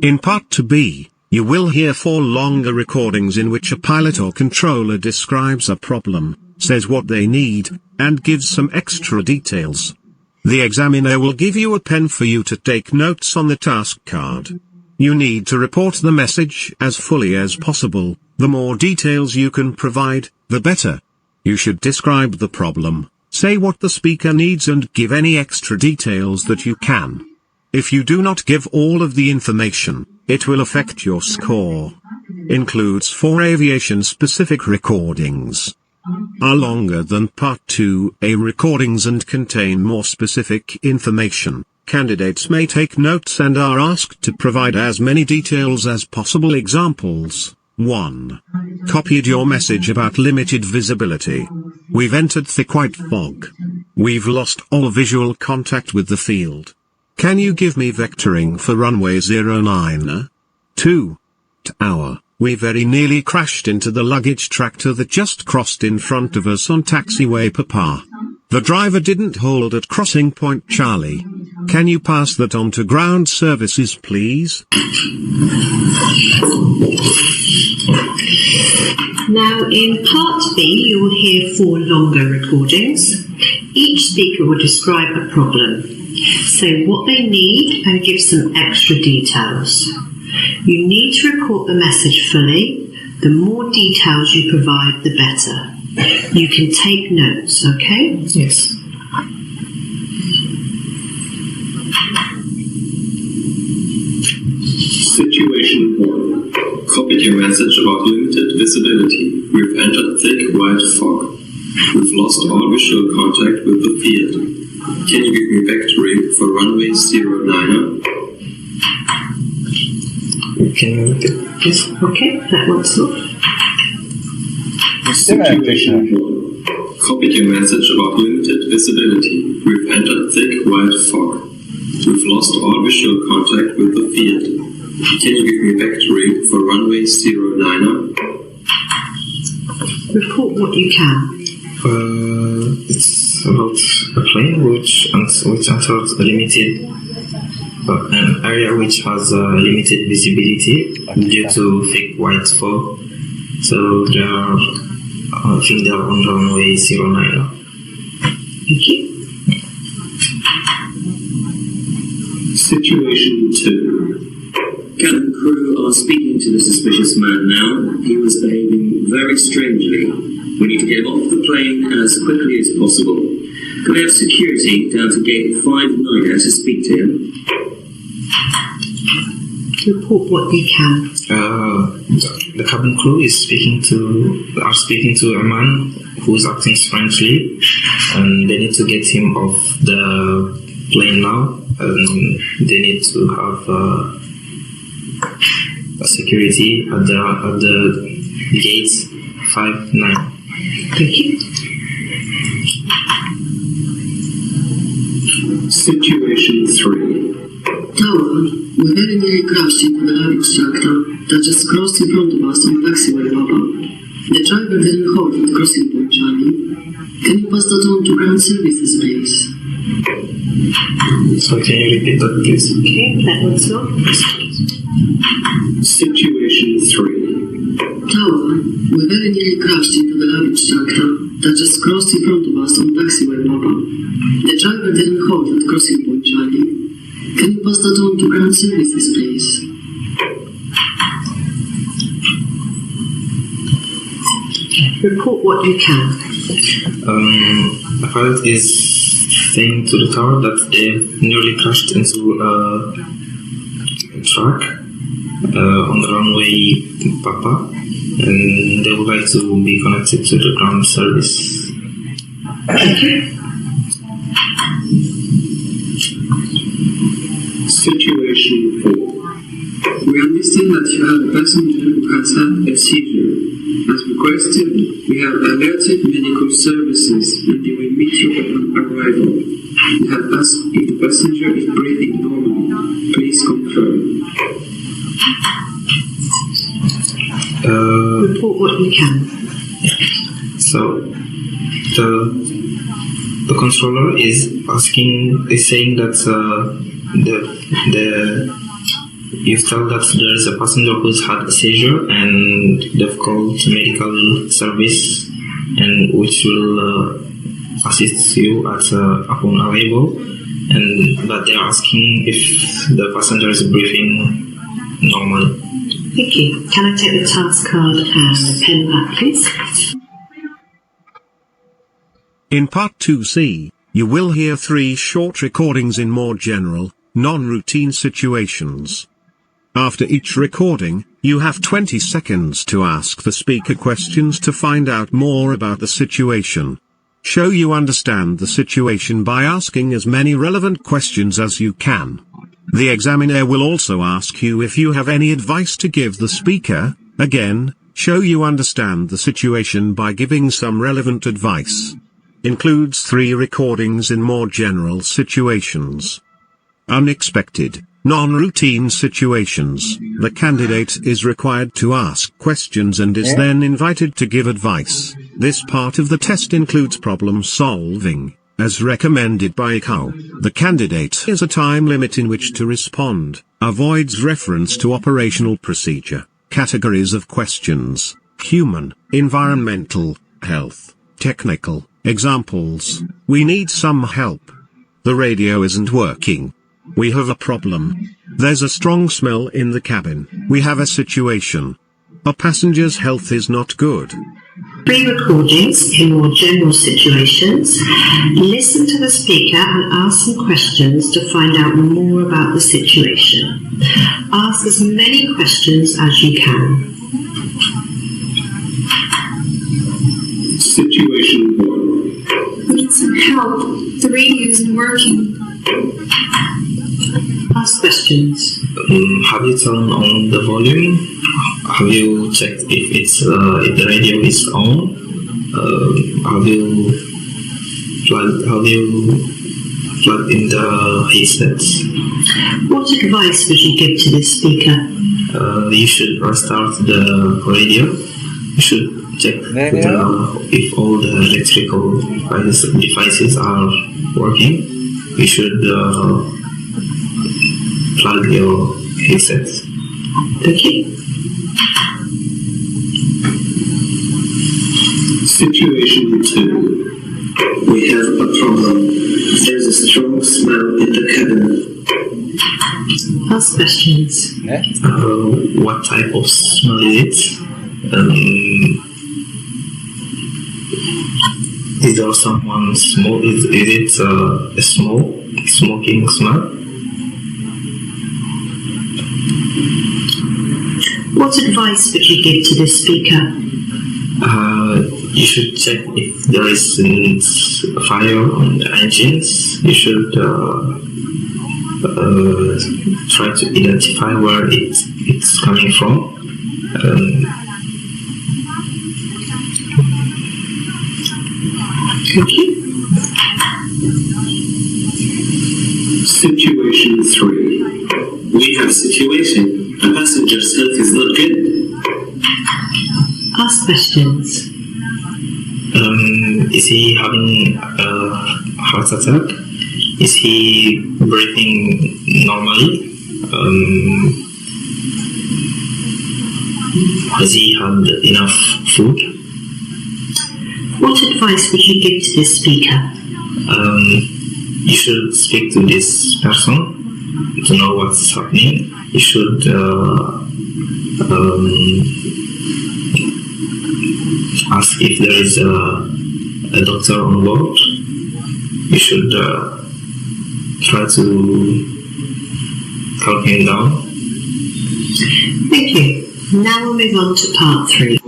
In Part 2b, you will hear 4 longer recordings in which a pilot or controller describes a problem, says what they need, and gives some extra details. The examiner will give you a pen for you to take notes on the task card. You need to report the message as fully as possible. The more details you can provide, the better. You should describe the problem, say what the speaker needs and give any extra details that you can. If you do not give all of the information, it will affect your score. Includes 4 aviation-specific recordings. Are longer than Part 2a recordings and contain more specific information. Candidates may take notes and are asked to provide as many details as possible. Examples: 1. Copied your message about limited visibility. We've entered thick white fog. We've lost all visual contact with the field. Can you give me vectoring for runway 09? 2. Tower. We very nearly crashed into the luggage tractor that just crossed in front of us on taxiway Papa. The driver didn't hold at crossing point Charlie. Can you pass that on to ground services, please? Now in Part B you will hear 4 longer recordings. Each speaker will describe a problem, say what they need and give some extra details. You need to record the message fully. The more details you provide, the better. You can take notes, okay? Yes. Situation 1. Copied your message about limited visibility. We've entered thick white fog. We've lost all visual contact with the field. Can you give me vectoring for runway 09? Can you repeat, please? Okay, that one's off. Situation 1. Copied your message about limited visibility. We've entered thick white fog. We've lost all visual contact with the field. Can you give me vectoring for runway 09? Report what you can. It's about a plane which enters a limited an area which has limited visibility due to thick white fog. So they are, I think they are on runway 09. Thank you. Situation 2. Cabin crew are speaking to the suspicious man now. He was behaving very strangely. We need to get him off the plane as quickly as possible. Can we have security down to gate 59 to speak to him? Report what you can. The cabin crew are speaking to a man who is acting strangely, and they need to get him off the plane now, and they need to have a security at the gate 59. Thank you. Situation 3. Tower, we very nearly crashed into the luggage tractor that just crossed in front of us on taxiway Papa. The driver didn't hold at crossing point Charlie. Can you pass that on to ground services, please? So can you repeat that, please? Okay, that one's off. Situation 3. Tower, we very nearly crashed into the luggage tractor that just crossed in front of us on taxiway Papa. The driver didn't hold at crossing point Charlie. Can you pass that on to ground services, please? Report what you can. A pilot is saying to the tower that they nearly crashed into a truck on the runway Papa, and they would like to be connected to the ground service. Situation 4. We understand that you have a passenger who has had a seizure. As requested, we have alerted medical services and they will meet you upon arrival. We have asked if the passenger is breathing normally. Please confirm. Report what you can. So the controller is saying that you tell that there is a passenger who's had a seizure and they've called medical service, and which will assist you at upon arrival, but they are asking if the passenger is breathing normally. Thank you. Can I take the task card and the pen back, please? In Part 2C, you will hear 3 short recordings in more general, non-routine situations. After each recording, you have 20 seconds to ask the speaker questions to find out more about the situation. Show you understand the situation by asking as many relevant questions as you can. The examiner will also ask you if you have any advice to give the speaker. Again, show you understand the situation by giving some relevant advice. Includes 3 recordings in more general situations. Unexpected, non-routine situations. The candidate is required to ask questions and is then invited to give advice. This part of the test includes problem solving, as recommended by ICAO. The candidate has a time limit in which to respond, avoids reference to operational procedure, categories of questions, human, environmental, health, technical, examples. We need some help. The radio isn't working. We have a problem. There's a strong smell in the cabin. We have a situation. A passenger's health is not good. 3 recordings in more general situations. Listen to the speaker and ask some questions to find out more about the situation. Ask as many questions as you can. Situation 1. We need some help. The radio isn't working. Ask questions. Have you turned on the volume? Have you checked if the radio is on? Have you plugged in the headsets? What advice would you give to this speaker? You should restart the radio. You should check if all the electrical devices are working. You should plug your headsets. Thank you. Situation 2. We have a problem. There's a strong smell in the cabin. Ask questions. What type of smell is it? Is there someone smoke? Is it a smoking smell? What advice would you give to this speaker? You should check if there isn't fire on the engines. You should try to identify where it's coming from. Okay. Situation 3. We have a situation. A passenger's health is not good. Ask questions. Is he having a heart attack? Is he breathing normally? Has he had enough food? What advice would you give to this speaker? You should speak to this person to know what's happening. You should ask if there is a doctor on board. You should try to calm him down. Thank you. Now we'll move on to part 3.